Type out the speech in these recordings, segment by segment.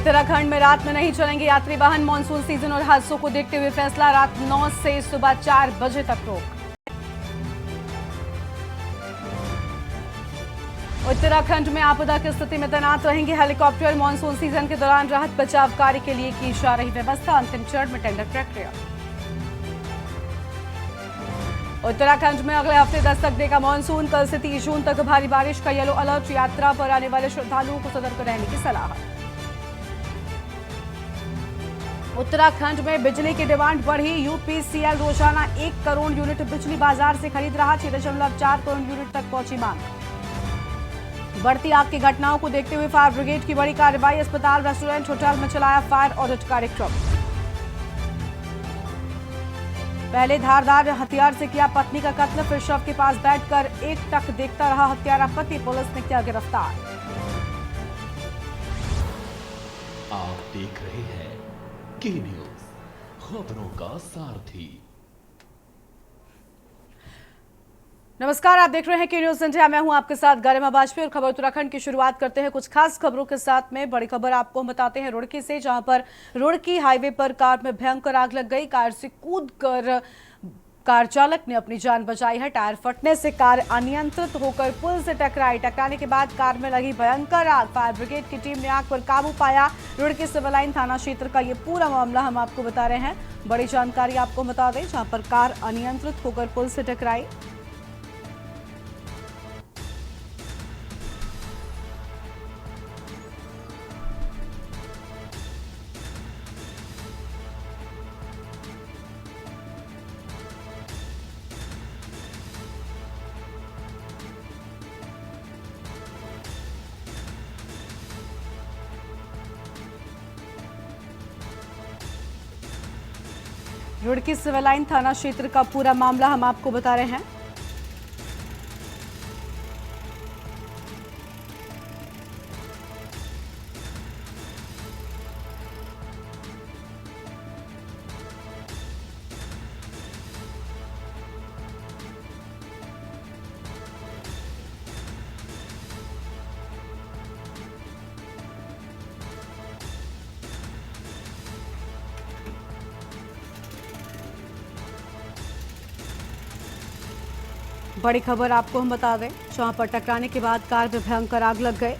उत्तराखंड में रात में नहीं चलेंगे यात्री वाहन। मानसून सीजन और हादसों को देखते हुए फैसला, रात 9 से सुबह 4 बजे तक रोक। उत्तराखंड में आपदा की स्थिति में तैनात रहेंगे हेलीकॉप्टर। मानसून सीजन के दौरान राहत बचाव कार्य के लिए की जा रही व्यवस्था। अंतिम चरण में टेंडर प्रक्रिया। उत्तराखंड में अगले हफ्ते दस्तक देगा मानसून। कल से 30 जून तक भारी बारिश का येलो अलर्ट। यात्रा पर आने वाले श्रद्धालुओं को सतर्क रहने की सलाह। उत्तराखंड में बिजली की डिमांड बढ़ी। यूपीसीएल रोजाना 1 करोड़ यूनिट बिजली बाजार से खरीद रहा। 6.4 करोड़ यूनिट तक पहुंची मांग। बढ़ती आग की घटनाओं को देखते हुए फायर ब्रिगेड की बड़ी कार्रवाई। अस्पताल, रेस्टोरेंट, होटल में चलाया फायर ऑडिट कार्यक्रम। पहले धारदार हथियार से किया पत्नी का कत्ल, फिर शव के पास बैठकर एकटक देखता रहा हत्यारा पति। पुलिस ने किया गिरफ्तार। आप देख रहे हैं के न्यूज, खबरों का सारथी। नमस्कार, आप देख रहे हैं के न्यूज इंडिया। मैं हूं आपके साथ गरिमा वाजपेयी और खबर उत्तराखंड की शुरुआत करते हैं कुछ खास खबरों के साथ में। बड़ी खबर आपको हम बताते हैं रुड़की से, जहां पर रुड़की हाईवे पर कार में भयंकर आग लग गई। कार से कूदकर कार चालक ने अपनी जान बचाई है। टायर फटने से कार अनियंत्रित होकर पुल से टकराई। टकराने के बाद कार में लगी भयंकर आग। फायर ब्रिगेड की टीम ने आग पर काबू पाया। रुड़की सिविल लाइन थाना क्षेत्र का ये पूरा मामला हम आपको बता रहे हैं। बड़ी जानकारी आपको बता दें, जहां पर कार अनियंत्रित होकर पुल से टकराई। रुड़की सिविल लाइन थाना क्षेत्र का पूरा मामला हम आपको बता रहे हैं। बड़ी खबर आपको हम बता दें, जहां पर टकराने के बाद कार में भयंकर आग लग गई।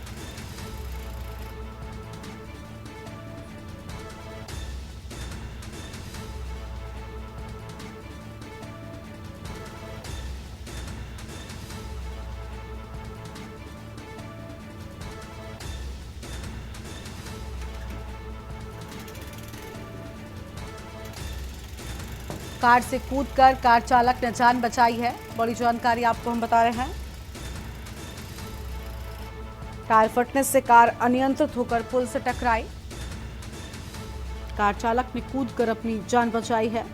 कार से कूदकर कार चालक ने जान बचाई है। बड़ी जानकारी आपको हम बता रहे हैं। टायर फटने से कार अनियंत्रित होकर पुल से टकराई। कार चालक ने कूदकर अपनी जान बचाई है।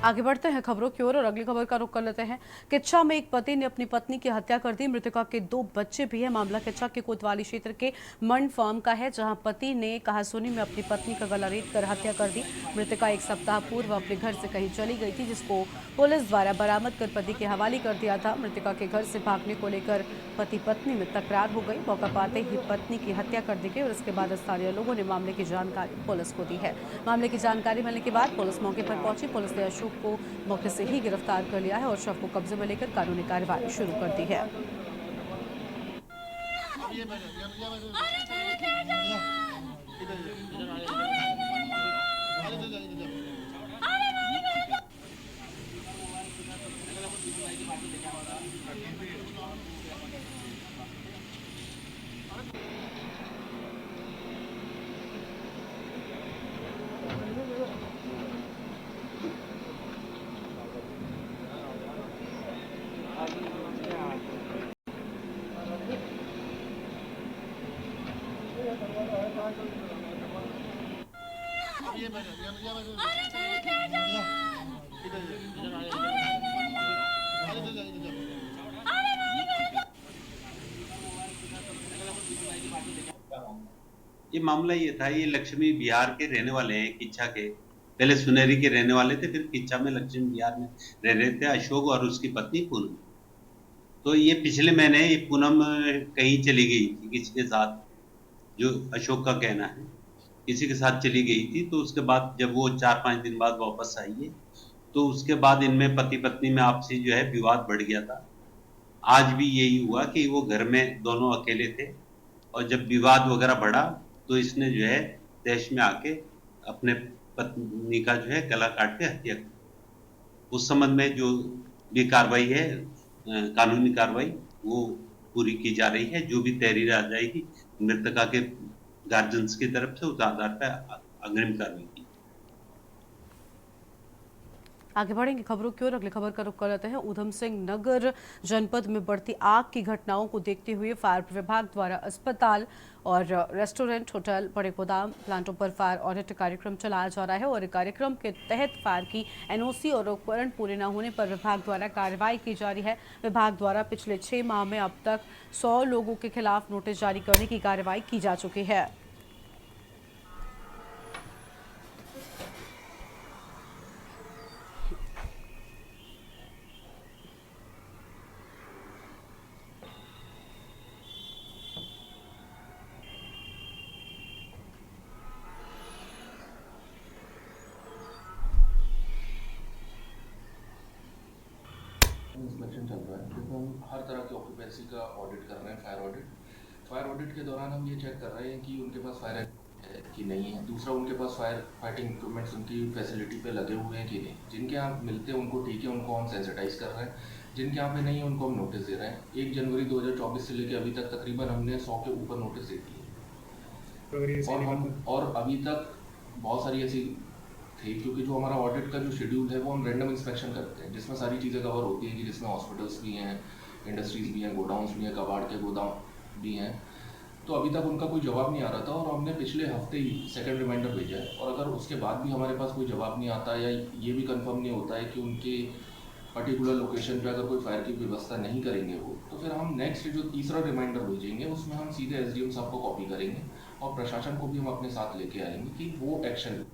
आगे बढ़ते हैं खबरों की ओर और अगली खबर का रुख कर लेते हैं। किच्छा में एक पति ने अपनी पत्नी की हत्या कर दी। मृतका के 2 बच्चे भी हैं। मामला किच्छा के कोतवाली क्षेत्र के मंड फार्म का है, जहां पति ने कहासुनी में अपनी पत्नी का गला रेत कर हत्या कर दी। मृतका 1 सप्ताह पूर्व अपने घर से कहीं चली गई थी, जिसको पुलिस द्वारा बरामद कर पति के हवाले कर दिया था। मृतका के घर से भागने को लेकर पति पत्नी में तकरार हो गई। मौका पाते ही पत्नी की हत्या कर दी गई और इसके बाद स्थानीय लोगों ने मामले की जानकारी पुलिस को दी है। मामले की जानकारी मिलने के बाद पुलिस मौके पर पहुंची। पुलिस ने अशोक को मौके से ही गिरफ्तार कर लिया है और शव को कब्जे में लेकर कानूनी कार्रवाई शुरू कर दी है। ये मामला ये था, ये लक्ष्मी बिहार के रहने वाले हैं, किच्छा के। पहले सुनेरी के रहने वाले थे, फिर किच्छा में लक्ष्मी बिहार में रह रहे थे, अशोक और उसकी पत्नी पूनम। तो ये पिछले महीने ये पूनम कहीं चली गई थी किसी के साथ, जो अशोक का कहना है, किसी के साथ चली गई थी। तो उसके बाद जब वो 4-5 दिन बाद वापस आई है, तो उसके बाद इनमें पति पत्नी में आपसी जो है विवाद बढ़ गया था। आज भी यही हुआ कि वो घर में दोनों अकेले थे, और जब विवाद वगैरह बढ़ा तो इसने जो है तैश में आके अपने पत्नी का जो है गला काट के हत्या कर। उस संबंध में जो भी कार्रवाई है, कानूनी कार्रवाई, वो पूरी की जा रही है। जो भी तहरीर आ जाएगी मृतका के गार्जियंस की तरफ से, उस आधार पर अग्रिम कार्रवाई की। आगे बढ़ेंगे खबरों की ओर। अगली खबर का रुख कर लेते हैं। ऊधम सिंह नगर जनपद में बढ़ती आग की घटनाओं को देखते हुए फायर विभाग द्वारा अस्पताल और रेस्टोरेंट, होटल, बड़े गोदाम, प्लांटों पर फायर ऑडिट कार्यक्रम चलाया जा रहा है और कार्यक्रम के तहत फायर की एनओसी और उपकरण पूरे न होने पर विभाग द्वारा कार्रवाई की जा रही है। विभाग द्वारा पिछले 6 माह में अब तक 100 लोगों के खिलाफ नोटिस जारी करने की कार्रवाई की जा चुकी है। इंस्पेक्शन चल रहा है, देखो हम हर तरह के ऑक्यूपेंसी का ऑडिट कर रहे हैं। फायर ऑडिट के दौरान हम ये चेक कर रहे हैं कि उनके पास फायर है कि नहीं है। दूसरा, उनके पास फायर फाइटिंग इक्विपमेंट्स उनकी फैसिलिटी पे लगे हुए हैं कि नहीं। जिनके यहाँ मिलते हैं उनको ठीक है, उनको हम सेंसिटाइज कर रहे हैं। जिनके यहाँ पे नहीं है उनको हम नोटिस दे रहे हैं। 1 जनवरी 2024 से लेकर अभी तक तकरीबन हमने 100 के ऊपर नोटिस दे दिए। और अभी तक बहुत सारी ऐसी थी, क्योंकि जो हमारा ऑडिट का जो शेड्यूल है वो हम रैंडम इंस्पेक्शन करते हैं, जिसमें सारी चीज़ें कवर होती हैं, कि जिसमें हॉस्पिटल्स भी हैं, इंडस्ट्रीज़ भी हैं, गोडाउंस भी हैं, कबाड़ के गोदाम भी हैं। तो अभी तक उनका कोई जवाब नहीं आ रहा था और हमने पिछले हफ्ते ही सेकंड रिमाइंडर भेजा है। और अगर उसके बाद भी हमारे पास कोई जवाब नहीं आता या ये भी कंफर्म नहीं होता है कि उनके पर्टिकुलर लोकेशन पे अगर कोई फायर की व्यवस्था नहीं करेंगे वो, तो फिर हम नेक्स्ट जो तीसरा रिमाइंडर भेजेंगे उसमें हम सीधे एसडीएम साहब को कॉपी करेंगे और प्रशासन को भी हम अपने साथ लेके आएंगे कि वो एक्शन।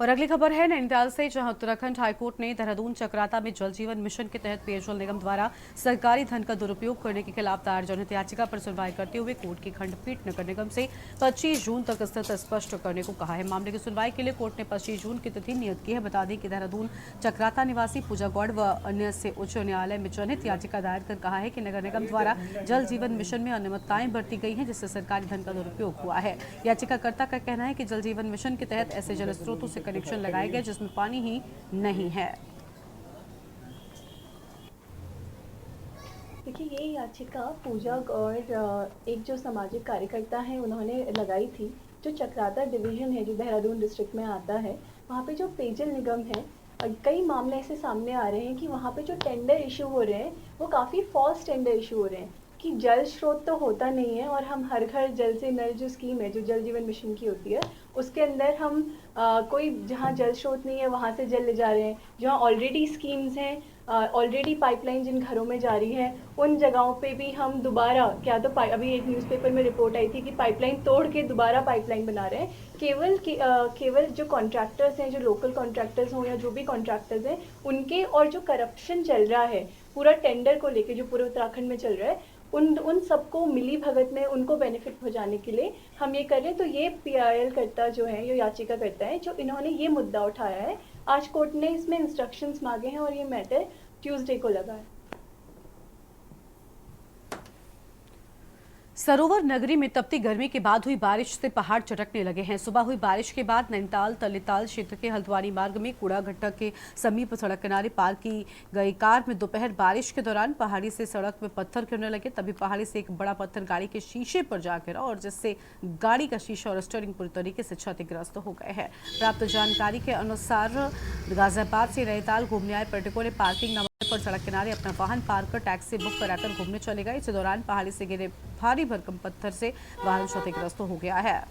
और अगली खबर है नैनीताल से, जहां उत्तराखंड हाईकोर्ट ने देहरादून चक्राता में जल जीवन मिशन के तहत पेयजल निगम द्वारा सरकारी धन का दुरुपयोग करने के खिलाफ दायर जनहित याचिका पर सुनवाई करते हुए कोर्ट की खंडपीठ नगर निगम से 25 जून तक स्थिति स्पष्ट करने को कहा है। मामले की सुनवाई के लिए कोर्ट ने 25 जून की तिथि नियत की है। बता दें कि देहरादून चक्राता निवासी पूजा गौड़ व अन्य से उच्च न्यायालय में जनहित याचिका दायर कर कहा है कि नगर निगम द्वारा जल जीवन मिशन में अनियमितताएं बरती गई हैं, जिससे सरकारी धन का दुरुपयोग हुआ है। याचिकाकर्ता का कहना है कि जल जीवन मिशन के तहत ऐसे जल स्रोतों से कनेक्शन लगाए गए जिसमें पानी ही नहीं है। देखिए, ये याचिका पूजा गौड़ एक जो सामाजिक कार्यकर्ता है उन्होंने लगाई थी। जो चक्राता डिवीजन है जो देहरादून डिस्ट्रिक्ट में आता है, वहाँ पे जो पेयजल निगम है, कई मामले ऐसे सामने आ रहे हैं कि वहाँ पे जो टेंडर इशू हो रहे हैं वो काफ़ी फॉल्स टेंडर इशू हो रहे हैं कि जल स्रोत तो होता नहीं है और हम हर घर जल से नल जो स्कीम है जो जल जीवन मिशन की होती है उसके अंदर हम कोई जहाँ जल स्रोत नहीं है वहाँ से जल ले जा रहे हैं। जहाँ ऑलरेडी स्कीम्स हैं, ऑलरेडी पाइपलाइन जिन घरों में जारी है, उन जगहों पे भी हम दोबारा क्या तो अभी एक न्यूज़पेपर में रिपोर्ट आई थी कि पाइपलाइन तोड़ के दोबारा पाइपलाइन बना रहे हैं। केवल जो कॉन्ट्रैक्टर्स हैं, जो लोकल कॉन्ट्रैक्टर्स हों या जो भी कॉन्ट्रैक्टर्स हैं, उनके और जो करप्शन चल रहा है पूरा टेंडर को लेके जो पूरे उत्तराखंड में चल रहा है, उन सबको मिली भगत में उनको बेनिफिट पहुंचाने के लिए हम ये कर रहे हैं। तो ये पीआईएल करता जो है, ये याचिका करता है, जो इन्होंने ये मुद्दा उठाया है। आज कोर्ट ने इसमें इंस्ट्रक्शंस मांगे हैं और ये मैटर ट्यूसडे को लगा है। सरोवर नगरी में तपती गर्मी के बाद हुई बारिश से पहाड़ चटकने लगे हैं। सुबह हुई बारिश के बाद नैनीताल तलेताल क्षेत्र के हल्द्वानी मार्ग में कूड़ा गट्टा के समीप सड़क किनारे पार्क की गई कार में दोपहर बारिश के दौरान पहाड़ी से सड़क में पत्थर गिरने लगे। तभी पहाड़ी से एक बड़ा पत्थर गाड़ी के शीशे पर जा गिरा और जिससे गाड़ी का शीशा और स्टीयरिंग पूरी तरीके से क्षतिग्रस्त हो गए हैं। प्राप्त जानकारी के अनुसार गाजियाबाद से नैनीताल घूमने आए पर्यटकों ने पार्किंग पर सड़क किनारे अपना वाहन पार्क कर टैक्सी बुक कराकर घूमने चले गए। इस दौरान पहाड़ी से गिरे भारी भरकम पत्थर से वाहन क्षतिग्रस्त हो गया है।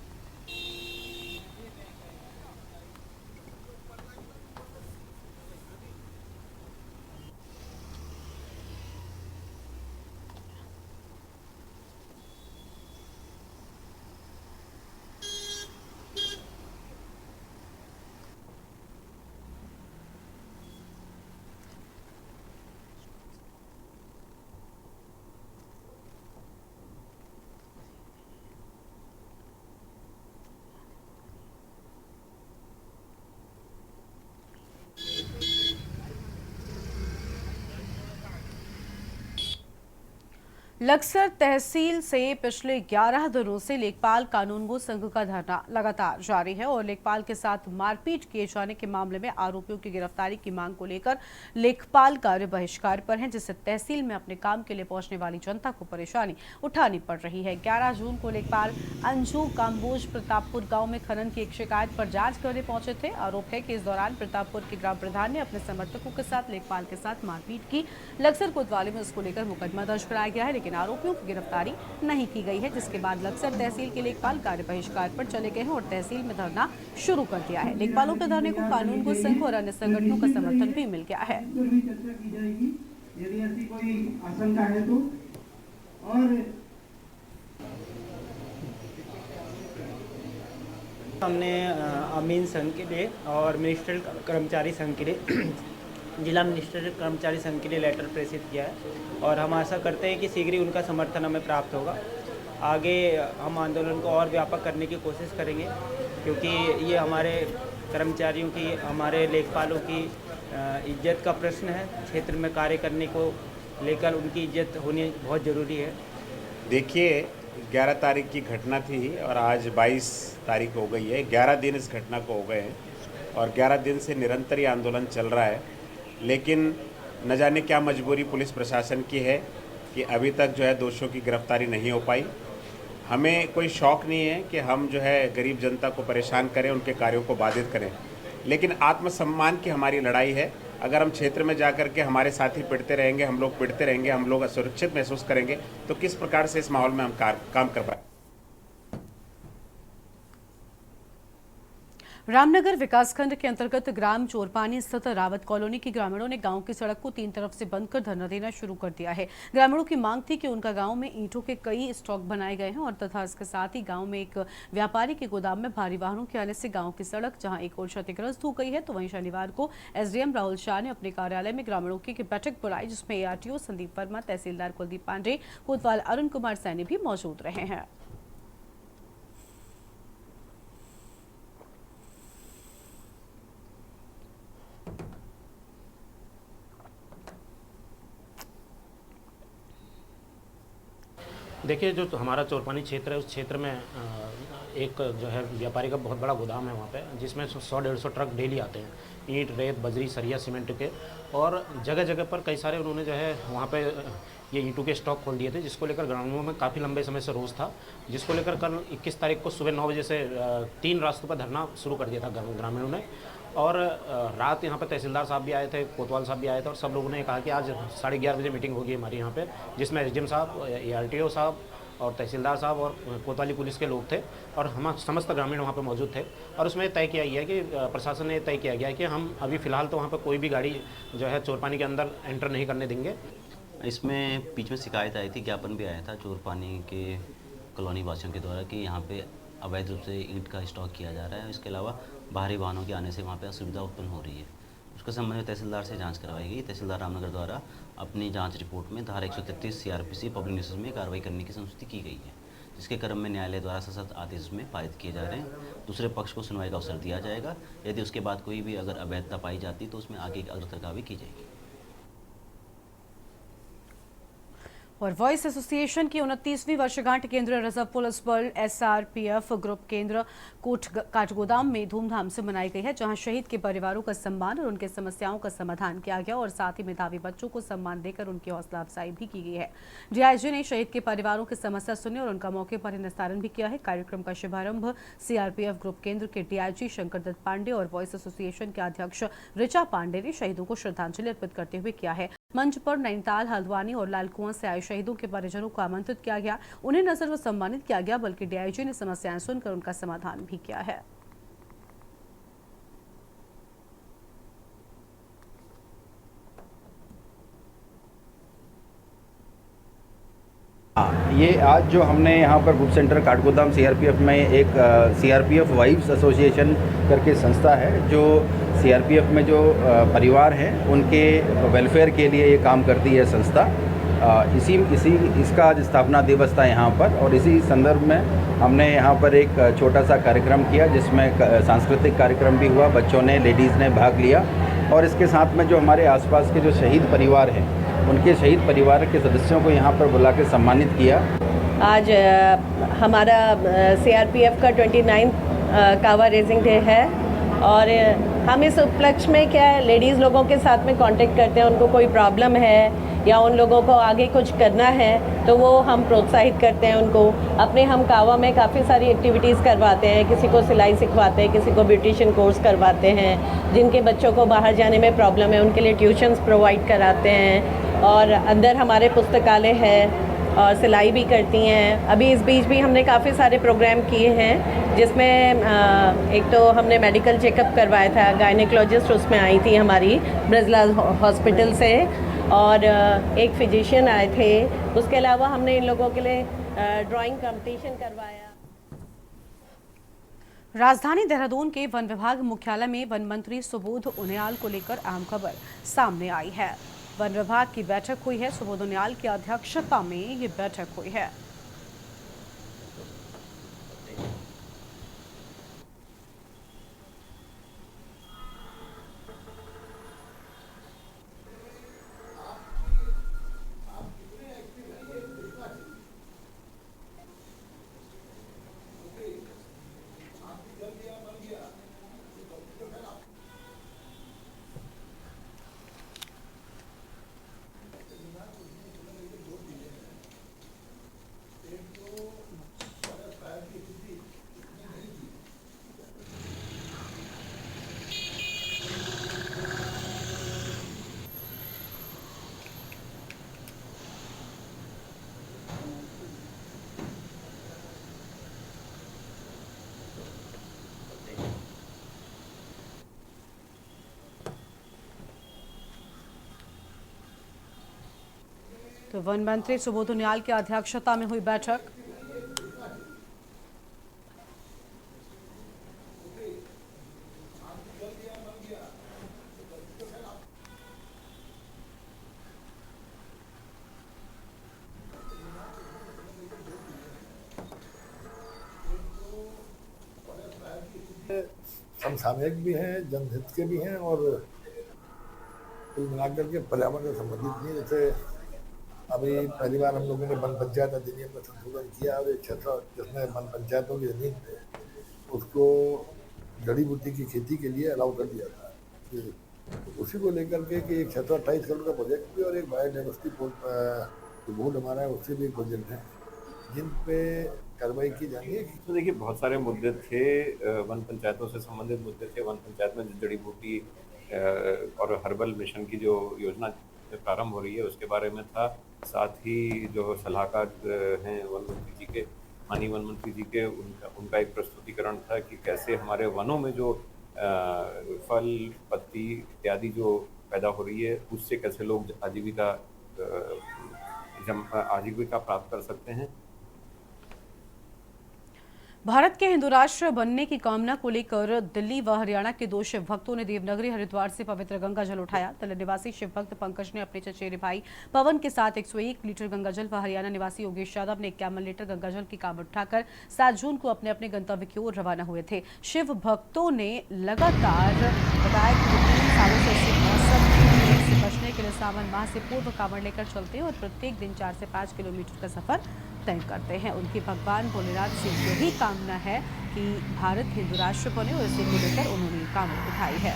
लक्सर तहसील से पिछले 11 दिनों से लेखपाल कानूनगो संघ का धरना लगातार जारी है और लेखपाल के साथ मारपीट किए जाने के मामले में आरोपियों की गिरफ्तारी की मांग को लेकर लेखपाल कार्य बहिष्कार पर हैं, जिससे तहसील में अपने काम के लिए पहुंचने वाली जनता को परेशानी उठानी पड़ रही है। 11 जून को लेखपाल अंजू काम्बोज प्रतापपुर गांव में खनन की एक शिकायत पर जांच करने पहुंचे थे। आरोप है कि इस दौरान प्रतापपुर के ग्राम प्रधान ने अपने समर्थकों के साथ लेखपाल के साथ मारपीट की। लक्सर कोतवाली में इसको लेकर मुकदमा दर्ज कराया गया है, लेकिन आरोपियों की गिरफ्तारी नहीं की गई है, जिसके बाद लक्सर तहसील के लेखपाल कार्य बहिष्कार पर चले गए हैं और तहसील में धरना शुरू कर दिया है। लेखपालों के धरने को कानूनगो संघ और अन्य संगठनों का समर्थन भी मिल गया है। चर्चा की जाएगी यदि ऐसी कोई आशंका है तो। और हमने अमीन संघ के लिए और मिनिस्ट्रियल कर्मचारी संघ के लिए जिला मिनिस्ट्रियल कर्मचारी संघ के लिए लेटर प्रेषित किया है और हम आशा करते हैं कि शीघ्र ही उनका समर्थन हमें प्राप्त होगा। आगे हम आंदोलन को और व्यापक करने की कोशिश करेंगे, क्योंकि ये हमारे कर्मचारियों की, हमारे लेखपालों की इज्जत का प्रश्न है। क्षेत्र में कार्य करने को लेकर उनकी इज्जत होनी बहुत ज़रूरी है। देखिए, 11 तारीख की घटना थी और आज 22 तारीख हो गई है। 11 दिन इस घटना को हो गए हैं और 11 दिन से निरंतर ये आंदोलन चल रहा है, लेकिन न जाने क्या मजबूरी पुलिस प्रशासन की है कि अभी तक जो है दोषियों की गिरफ्तारी नहीं हो पाई। हमें कोई शौक़ नहीं है कि हम जो है गरीब जनता को परेशान करें, उनके कार्यों को बाधित करें, लेकिन आत्मसम्मान की हमारी लड़ाई है। अगर हम क्षेत्र में जाकर के हमारे साथी पिटते रहेंगे, हम लोग पिटते रहेंगे, हम लोग असुरक्षित महसूस करेंगे, तो किस प्रकार से इस माहौल में हम काम कर पाएंगे। रामनगर विकासखंड के अंतर्गत ग्राम चोरपानी स्थित रावत कॉलोनी के ग्रामीणों ने गांव की सड़क को 3 तरफ से बंद कर धरना देना शुरू कर दिया है। ग्रामीणों की मांग थी कि उनका गांव में ईंटों के कई स्टॉक बनाए गए हैं और तथा इसके साथ ही गांव में एक व्यापारी के गोदाम में भारी वाहनों के आने से गांव की सड़क जहां एक ओर क्षतिग्रस्त हो गई है, तो वहीं शनिवार को एसडीएम राहुल शाह ने अपने कार्यालय में ग्रामीणों की बैठक बुलाई, जिसमें एआरटीओ संदीप वर्मा, तहसीलदार कुलदीप पांडे, कोतवाल अरुण कुमार सैनी भी मौजूद रहे हैं। देखिए, जो हमारा चोरपानी क्षेत्र है, उस क्षेत्र में एक जो है व्यापारी का बहुत बड़ा गोदाम है वहाँ पे, जिसमें 100-150 ट्रक डेली आते हैं, ईंट, रेत, बजरी, सरिया, सीमेंट के, और जगह जगह पर कई सारे उन्होंने जो है वहाँ पे ये ईंटों के स्टॉक खोल दिए थे, जिसको लेकर ग्रामीणों में काफ़ी लंबे समय से रोष था, जिसको लेकर कल 21 तारीख को सुबह 9 बजे से 3 रास्तों पर धरना शुरू कर दिया था ग्रामीणों ने। और रात यहाँ पर तहसीलदार साहब भी आए थे, कोतवाल साहब भी आए थे और सब लोगों ने कहा कि आज 11:30 बजे मीटिंग होगी हमारी यहाँ पे, जिसमें एसडीएम साहब, एआरटीओ साहब और तहसीलदार साहब और कोतवाली पुलिस के लोग थे और हम समस्त ग्रामीण वहाँ पे मौजूद थे। और उसमें तय किया गया कि प्रशासन ने तय किया गया कि हम अभी फ़िलहाल तो वहाँ पे कोई भी गाड़ी जो है चोरपानी के अंदर एंटर नहीं करने देंगे। इसमें बीच में शिकायत आई थी, ज्ञापन भी आया था चोरपानी के कॉलोनी वासियों के द्वारा कि यहाँ पे अवैध रूप से ईंट का स्टॉक किया जा रहा है। इसके अलावा भारी वाहनों के आने से वहाँ पे असुविधा उत्पन्न हो रही है। उसके संबंध में तहसीलदार से जांच करवाई गई। तहसीलदार रामनगर द्वारा अपनी जांच रिपोर्ट में धारा 133 सीआरपीसी पब्लिक न्यूसेंस में कार्रवाई करने की संस्तुति की गई है, जिसके क्रम में न्यायालय द्वारा सशर्त आदेश में पारित किए जा रहे हैं। दूसरे पक्ष को सुनवाई का अवसर दिया जाएगा। यदि उसके बाद कोई भी अगर अवैधता पाई जाती तो उसमें आगे की अग्रतर कार्रवाई की जाएगी। और वॉइस एसोसिएशन की 29वीं वर्षगांठ केंद्रीय रिजर्व पुलिस बल एसआरपीएफ ग्रुप केंद्र काठगोदाम में धूमधाम से मनाई गई है, जहां शहीद के परिवारों का सम्मान और उनके समस्याओं का समाधान किया गया और साथ ही मेधावी बच्चों को सम्मान देकर उनकी हौसला अफजाई भी की गई है। डीआईजी ने शहीद के परिवारों की समस्या सुनी और उनका मौके पर ही निस्तारण भी किया है। कार्यक्रम का शुभारंभ सीआरपीएफ ग्रुप केंद्र के डीआईजी शंकर दत्त पांडे और वॉइस एसोसिएशन के अध्यक्ष ऋचा पांडे ने शहीदों को श्रद्धांजलि अर्पित करते हुए किया है। मंच पर नैनीताल, हल्द्वानी और लालकुआं से आए शहीदों के परिजनों को आमंत्रित किया गया। उन्हें न सिर्फ सम्मानित किया गया, बल्कि डीआईजी ने समस्याएं सुनकर उनका समाधान भी किया है। ये आज जो हमने यहाँ पर ग्रुप सेंटर काठगोदाम सीआरपीएफ में एक सीआरपीएफ वाइव्स एसोसिएशन करके संस्था है, जो सीआरपीएफ में जो परिवार हैं उनके वेलफेयर के लिए ये काम करती है संस्था। इसका आज स्थापना दिवस था यहाँ पर और इसी संदर्भ में हमने यहाँ पर एक छोटा सा कार्यक्रम किया, जिसमें सांस्कृतिक कार्यक्रम भी हुआ, बच्चों ने, लेडीज़ ने भाग लिया और इसके साथ में जो हमारे आसपास के जो शहीद परिवार हैं उनके शहीद परिवार के सदस्यों को यहाँ पर बुला के सम्मानित किया। आज हमारा CRPF का 29 कावा रेजिंग डे है और हम इस उपलक्ष्य में क्या है, लेडीज़ लोगों के साथ में कांटेक्ट करते हैं, उनको कोई प्रॉब्लम है या उन लोगों को आगे कुछ करना है तो वो हम प्रोत्साहित करते हैं उनको। अपने हम कावा में काफ़ी सारी एक्टिविटीज़ करवाते हैं, किसी को सिलाई सिखवाते हैं, किसी को ब्यूटिशियन कोर्स करवाते हैं, जिनके बच्चों को बाहर जाने में प्रॉब्लम है उनके लिए ट्यूशन्स प्रोवाइड कराते हैं, और अंदर हमारे पुस्तकालय है और सिलाई भी करती हैं। अभी इस बीच भी हमने काफ़ी सारे प्रोग्राम किए हैं, जिसमें एक तो हमने मेडिकल चेकअप करवाया था, गायनेकोलॉजिस्ट उसमें आई थी हमारी ब्रजला हॉस्पिटल से, और एक फिजिशियन आए थे। उसके अलावा हमने इन लोगों के लिए ड्राइंग कंपटीशन करवाया। राजधानी देहरादून के वन विभाग मुख्यालय में वन मंत्री सुबोध उनियाल को लेकर अहम खबर सामने आई है। वन विभाग की बैठक हुई है, सुबोध उनियाल की अध्यक्षता में ये बैठक हुई है। तो वन मंत्री सुबोध उनियाल की अध्यक्षता में हुई बैठक। समसामयिक भी हैं, जनहित के भी हैं और कुल मिलाकर के पर्यावरण से संबंधित भी। जैसे अभी पहली बार हम लोगों ने वन पंचायत अधिनियम का संशोधन किया और एक क्षेत्र जिसमें वन पंचायतों की जमीन पे उसको जड़ी बूटी की खेती के लिए अलाउ कर दिया था। फिर उसी को लेकर के कि एक 628 करोड़ का प्रोजेक्ट भी और एक बायोडाइवर्सिटी बोर्ड हमारा है, उससे भी एक प्रोजेक्ट है जिन पे कार्रवाई की जानी है। तो देखिए बहुत सारे मुद्दे थे, वन पंचायतों से संबंधित मुद्दे थे। वन पंचायत में जड़ी बूटी और हर्बल मिशन की जो योजना प्रारंभ हो रही है उसके बारे में था। साथ ही जो सलाहकार हैं वन मंत्री जी के, माननीय वन मंत्री जी के, उनका एक प्रस्तुतिकरण था कि कैसे हमारे वनों में जो फल पत्ती इत्यादि जो पैदा हो रही है उससे कैसे लोग आजीविका प्राप्त कर सकते हैं। भारत के हिंदू राष्ट्र बनने की कामना को लेकर दिल्ली व हरियाणा के 2 शिव भक्तों ने देवनगरी हरिद्वार से पवित्र गंगा जल उठाया। दिल्ली निवासी शिव भक्त पंकज ने अपने चचेरे भाई पवन के साथ 101 लीटर गंगा जल व हरियाणा निवासी योगेश यादव ने 51 लीटर गंगा जल की कांवड़ उठाकर 7 जून को अपने अपने गंतव्य की ओर रवाना हुए थे। शिव भक्तों ने लगातार बताया कि 3 सालों से ऐसे मौसम से बचने के लिए सावन माह से पूर्व कांवड़ लेकर चलते हैं और प्रत्येक दिन 4 से 5 किलोमीटर का सफर तय करते हैं। उनकी भगवान भोलेनाथ से यही कामना है कि भारत हिंदू राष्ट्र बने और इसे को लेकर उन्होंने कामना उठाई है।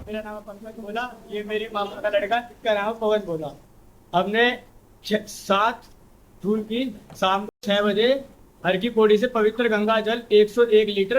मेरा नाम पंकज भोला, ये मेरी मामा का लड़का, इसका नाम पवन भोला। हमने 7 जून की शाम को 6 बजे हर की पौड़ी से पवित्र गंगा जल 101 लीटर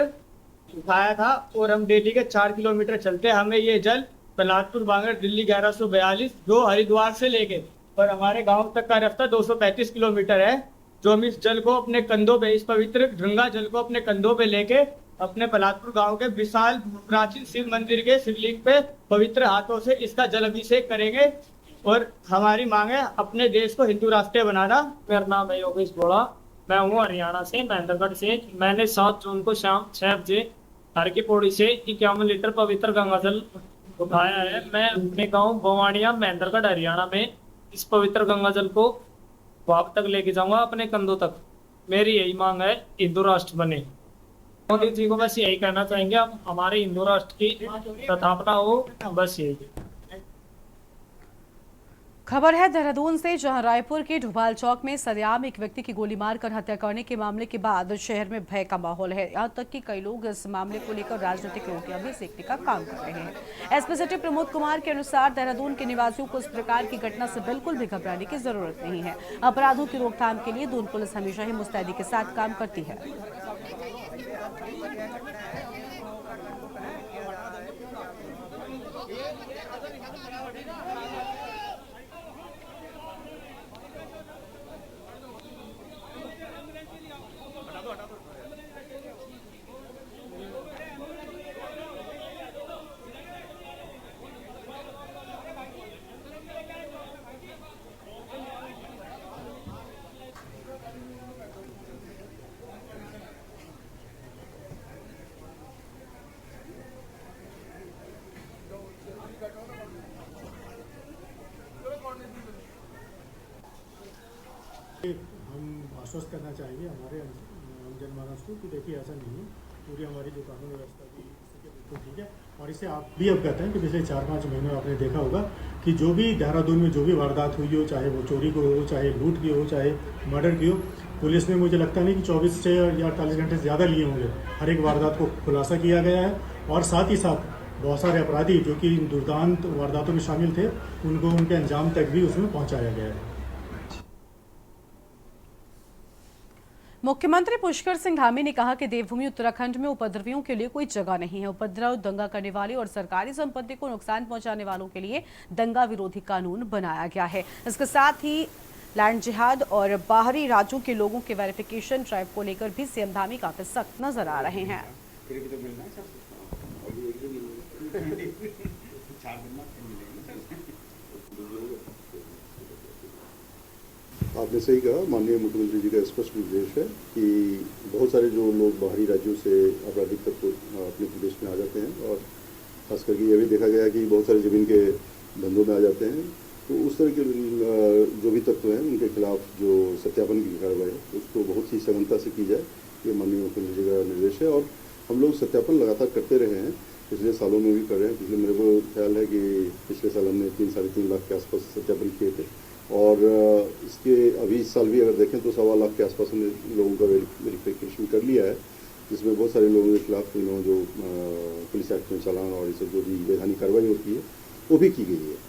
उठाया था और हम डेली के 4 किलोमीटर चलते हैं। हमें ये जल प्रहलादपुर बांगड़ दिल्ली 1142 जो हरिद्वार से लेके और हमारे गांव तक का रास्ता 235 किलोमीटर है, जो हम इस जल को अपने कंधों पे, इस पवित्र गंगा जल को अपने कंधों पे लेके अपने प्रहलादपुर गांव के विशाल प्राचीन शिव मंदिर के शिवलिंग पे पवित्र हाथों से इसका जल अभिषेक करेंगे और हमारी मांग है अपने देश को हिंदू राष्ट्र बनाना। मेरा नाम है योगेश बोला, मैं हूँ हरियाणा से, महेंद्रगढ़ से। मैंने 7 जून को शाम 6 बजे हर की पौड़ी से 51 लीटर पवित्र गंगा जल उठाया है। मैं अपने गांव बवाड़िया महेंद्रगढ़ हरियाणा में इस पवित्र गंगा जल को वहां तक लेके जाऊंगा, अपने कंधों तक। मेरी यही मांग है, हिंदू राष्ट्र बने। मोदी जी को बस यही कहना चाहेंगे, हम हमारे हिंदू राष्ट्र की स्थापना हो, बस यही। खबर है देहरादून से, जहां रायपुर के ढुबाल चौक में सरेआम एक व्यक्ति की गोली मारकर हत्या करने के मामले के बाद शहर में भय का माहौल है। यहां तक कि कई लोग इस मामले को लेकर राजनीतिक रोटियां भी सेकने का काम कर रहे हैं। एसपी सिटी प्रमोद कुमार के अनुसार देहरादून के निवासियों को इस प्रकार की घटना से बिल्कुल भी घबराने की जरूरत नहीं है। अपराधों की रोकथाम के लिए दून पुलिस हमेशा ही मुस्तैदी के साथ काम करती है। हम आश्वस्त करना चाहेंगे हमारे आम जनमानस को कि देखिए ऐसा नहीं है, पूरी हमारी जो कानून व्यवस्था की स्थिति बिल्कुल ठीक है। और इससे आप भी अवगत हैं कि पिछले 4-5 महीनों आपने देखा होगा कि जो भी देहरादून में जो भी वारदात हुई हो, चाहे वो चोरी को हो, चाहे लूट की हो, चाहे मर्डर की हो, पुलिस ने मुझे लगता नहीं कि 24 से या 48 घंटे से ज़्यादा लिए होंगे। हर एक वारदात को खुलासा किया गया है और साथ ही साथ बहुत सारे अपराधी जो कि दुर्दांत वारदातों में शामिल थे, उनको उनके अंजाम तक भी उसमें पहुँचाया गया है। मुख्यमंत्री पुष्कर सिंह धामी ने कहा कि देवभूमि उत्तराखंड में उपद्रवियों के लिए कोई जगह नहीं है। उपद्रव, दंगा करने वाले और सरकारी संपत्ति को नुकसान पहुंचाने वालों के लिए दंगा विरोधी कानून बनाया गया है। इसके साथ ही लैंड जिहाद और बाहरी राज्यों के लोगों के वेरिफिकेशन ड्राइव को लेकर भी सीएम धामी काफी सख्त नजर आ रहे हैं। आपने सही कहा, माननीय मुख्यमंत्री जी का स्पष्ट निर्देश है कि बहुत सारे जो लोग बाहरी राज्यों से आपराधिक तत्व अपने प्रदेश में आ जाते हैं और खास करके ये भी देखा गया कि बहुत सारे ज़मीन के धंधों में आ जाते हैं, तो उस तरह के जो भी तत्व हैं उनके खिलाफ जो सत्यापन की कार्रवाई है उसको बहुत ही सघनता से की जाए, ये माननीय मुख्यमंत्री जी का निर्देश है। और हम लोग सत्यापन लगातार करते रहे हैं, पिछले सालों में भी कर रहे हैं। पिछले मेरे को ख्याल है कि पिछले साल हमने 3-3.5 लाख के आसपास सत्यापन किए थे और इसके अभी इस साल भी अगर देखें तो 1.25 लाख के आसपास हमने लोगों का वेरिफिकेशन कर लिया है, जिसमें बहुत सारे लोगों के खिलाफ जो पुलिस एक्ट में चालान और इसे जो भी वैधानिक कार्रवाई होती है वो भी की गई है।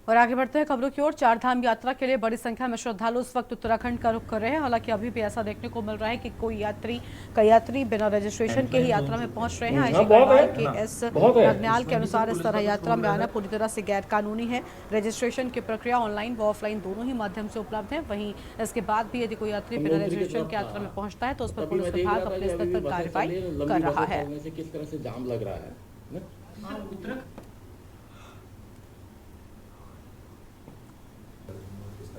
और आगे बढ़ते हैं खबरों की ओर। 4 धाम यात्रा के लिए बड़ी संख्या में श्रद्धालु इस वक्त उत्तराखंड का रुख कर रहे हैं। हालांकि अभी भी ऐसा देखने को मिल रहा है कि कई यात्री बिना रजिस्ट्रेशन के ही यात्रा में पहुंच रहे हैं। आईजी गढ़वाल के एस रगनाल के अनुसार इस तरह यात्रा में आना पूरी तरह से गैर कानूनी है। रजिस्ट्रेशन की प्रक्रिया ऑनलाइन व ऑफलाइन दोनों ही माध्यम से उपलब्ध है। वहीं इसके बाद भी यदि कोई यात्री बिना रजिस्ट्रेशन के यात्रा में पहुंचता है तो उस पर पुलिस विभाग अपने स्तर पर कार्रवाई कर रहा है। किस तरह से जाम लग रहा है।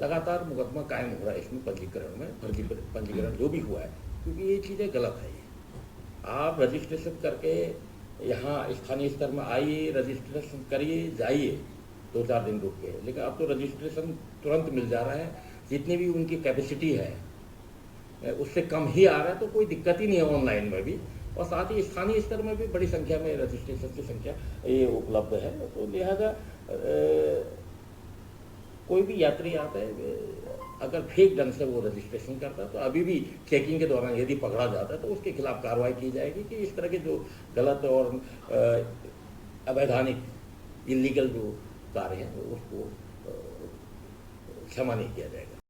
लगातार मुकदमा कायम हो रहा है इसमें, पंजीकरण में फर्जी पंजीकरण जो भी हुआ है, क्योंकि ये चीज़ें गलत है। ये आप रजिस्ट्रेशन करके यहाँ स्थानीय स्तर में आइए, रजिस्ट्रेशन करिए, जाइए 2-4 दिन रुक के, लेकिन अब तो रजिस्ट्रेशन तुरंत मिल जा रहा है। जितनी भी उनकी कैपेसिटी है उससे कम ही आ रहा है, तो कोई दिक्कत ही नहीं है ऑनलाइन में भी। और साथ ही स्थानीय स्तर में भी बड़ी संख्या में रजिस्ट्रेशन की संख्या ये उपलब्ध है। तो लिहाजा कोई भी यात्री आता है अगर फेक ढंग से वो रजिस्ट्रेशन करता है तो अभी भी चेकिंग के दौरान यदि पकड़ा जाता है तो उसके खिलाफ कार्रवाई की जाएगी कि इस तरह के जो गलत और अवैधानिक इलीगल जो कार्य हैं उसको क्षमा नहीं किया जाएगा।